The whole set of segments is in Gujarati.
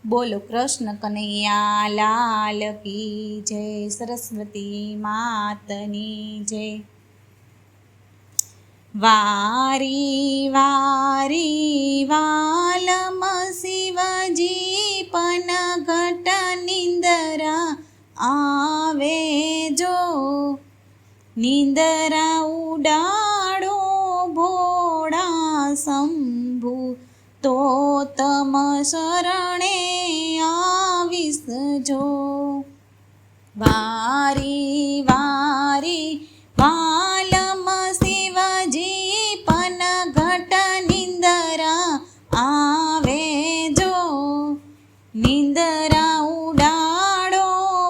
બોલો કૃષ્ણ કનૈયા લાલ કી જય, સરસ્વતી માતની જય। વારી વારી વાલમ શિવજી પનઘટ નિંદરા આવે જો, નિંદરા ઉડાડો ભોળા શંભુ, તો તમ શરણે આવીશ જો। વારી વારી વાલમ શિવજી પનઘટ નિંદરા આવે જો, નિંદરા ઉડાડો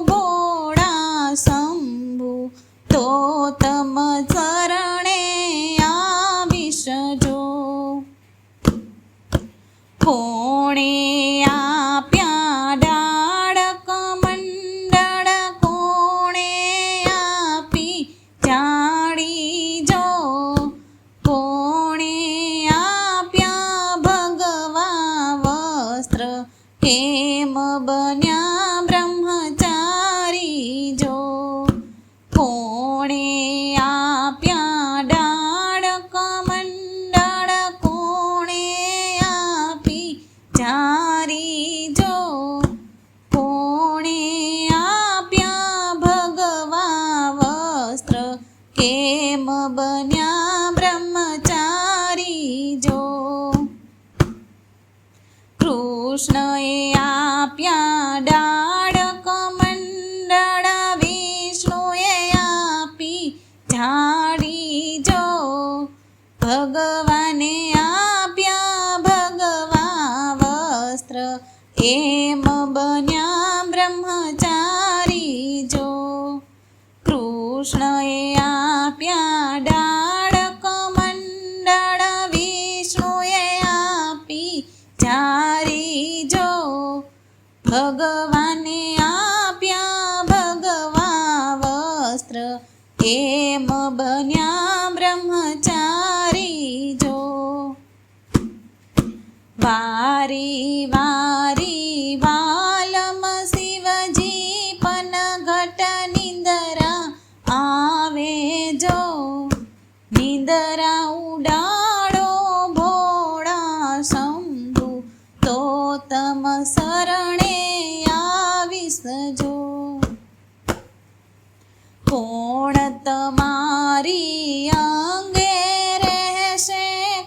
ભોળા શંભુ, તો તમ શરણે આવીશ જો। કોણે આપ્યા ડાળ કમંડળ, કોણે આપી જાળી જો, કોણે આપ્યા ભગવા વસ્ત્ર, કેમ બન્યા બ્રહ્મચારી જો। કોણે આપ્યા ડાળ કમંડળ, કોણે આપી જારી જો, કોણે આપ્યા ભગવા વસ્ત્ર, કેમ બન્યા બ્રહ્મચારી જો। કૃષ્ણએ આપ્યા ડાળ કમંડળ, વિષ્ણુએ આપી જાળી જો, ભગવાને આપ્યા ભગવા વસ્ત્ર, એમ બન્યા બ્રહ્મચારી જો। કૃષ્ણએ આપ્યા ડાળ કમંડળ, વિષ્ણુએ આપી જારી જો, ભગવાને આપ્યા ભગવા વસ્ત્ર, એમ બન્યા બ્રહ્મચારી જો। વારી વારી વાલમ શિવજી પનઘટ નિંદરા આવે જો, નિંદરા ઉડાડો ભોળા શંભુ, તો તમ શરણે આવીશ જો। કોણ તમારી અંગે રહેશે,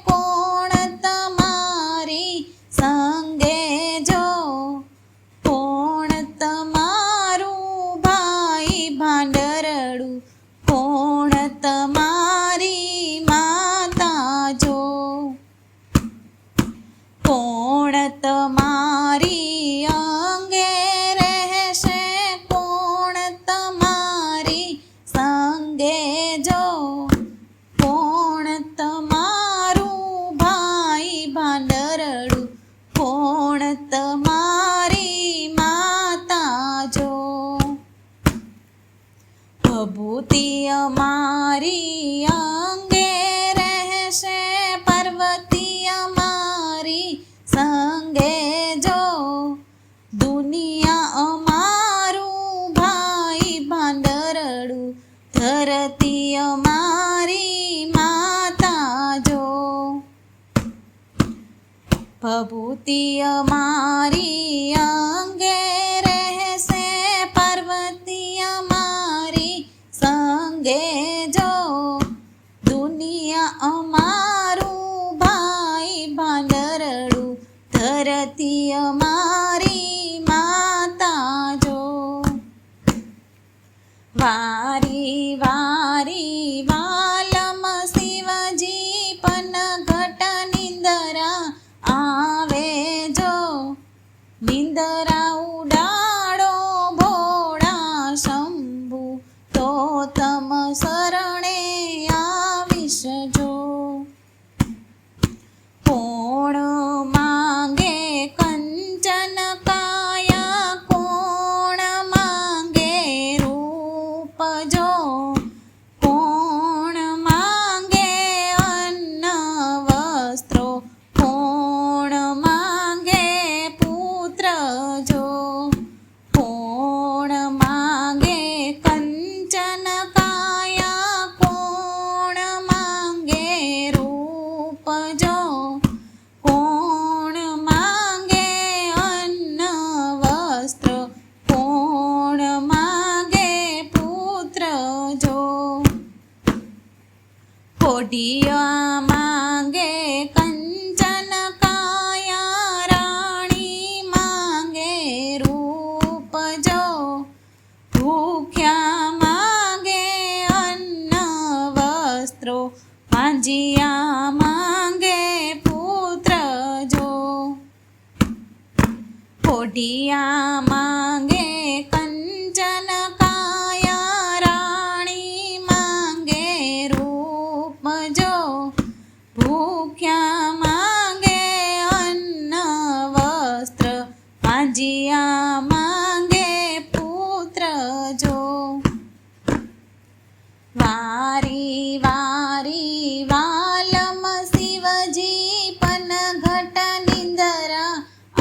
કોણ તમારી સંગે જો, કોણ તમારું ભાઈ ભાંડરડું, કોણ તમારી માતા જો, કોણ તમારી અંગે રહેશે, કોણ તમારી સંગે જો, કોણ તમારું ભાઈ ભાંડરડું, કોણ તમારી માતા જો। ભભૂતિ અમારી અંગે રહેશે, પાર્વતી અમારી સંગે જો, દુનિયા અમારું ભાઈ ભાંડરડું, ધરતી અમારી માતા જો। ભભૂતિ અમારી અંગે રહેશે, પાર્વતી અમારી સંગે જો, દુનિયા અમારું ભાઈ ભાંડરડું, ધરતી અમારી માતા જો। વારી વારી વાલમ શિવજી પનઘટ નિંદરા આવે જો, નિંદરા ઉડાડો ભોળા શંભુ, તો તમ શરણે આવીશ જો। કોણ માંગે કંચન કાયા, કોણ માંગે રૂપ જો, ઓઢિયા માંગે કંચન કાયા, રાણી માંગે રૂપ જો, ભૂખ્યા માંગે અન્ન વસ્ત્ર, ભાંજિયા માંગે પુત્ર જો. વારી વારી વાલમ શિવજી પનઘટ નિંદરા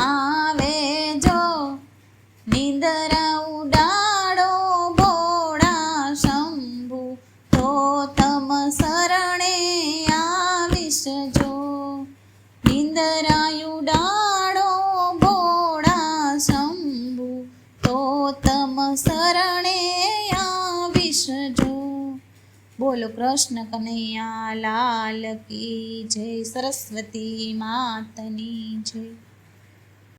આવે જો, નિંદરા ઉડાડો ભોળા શંભુ, તો તમ શરણે આવીશ જો. નિંદરા ઉડાડો ભોળા શંભુ, તો તમ શરણે આવીશ જો. બોલો કૃષ્ણ કનૈયા લાલ કી જય, સરસ્વતી માતની જય.